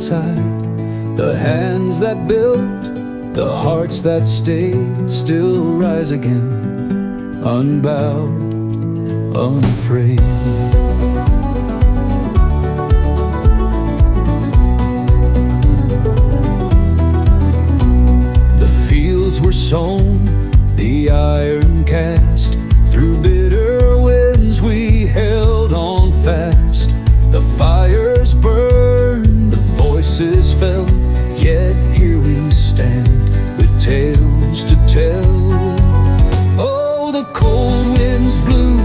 inside. The hands that built, the hearts that stayed, still rise again, unbowed, unafraid. The fields were sown, the iron cast. Through bitter winds we held on fast. The fires burned, the voices fell, yet here we stand with tales to tell. Oh, the cold winds blew,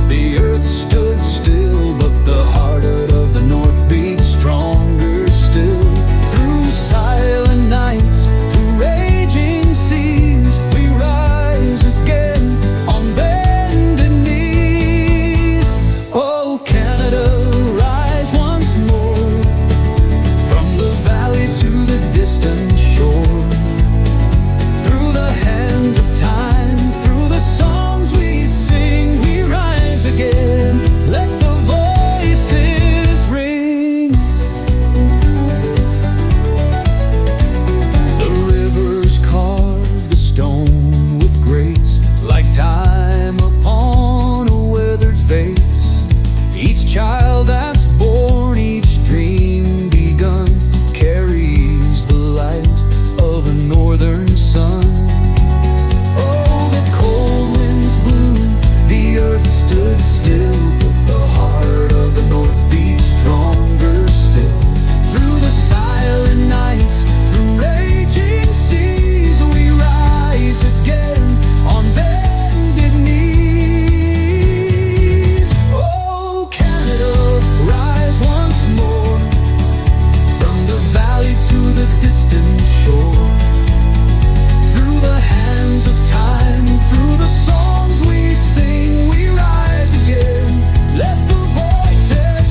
the earth stood still, but the heart of the north beat stronger still. Through silent nights, through raging seas, we rise again on bended knees. Oh, Canada, rise once more, from the valley to the distant shore. Through the hands of time, through the songs we sing, we rise again. Let the voices ring. The rivers carve the stone with grace, like time upon a weathered face. Each child that's born, each dream begun, carries the light of a northern sun. Oh, the cold winds blew, the earth stood still, but the heart of the north beat stronger still. Through the silent nights, through raging seas, we rise again on bended knees. Oh, Canada, rise once more, from the valley to the distant shore. Through the hands of time, through the songs we sing, we rise again. Let the voices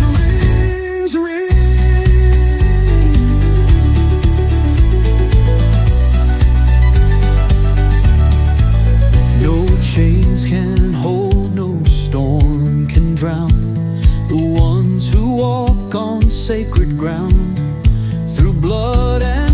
ring. No chains can hold, no storm can drown the ones who walk on sacred ground. Through blood and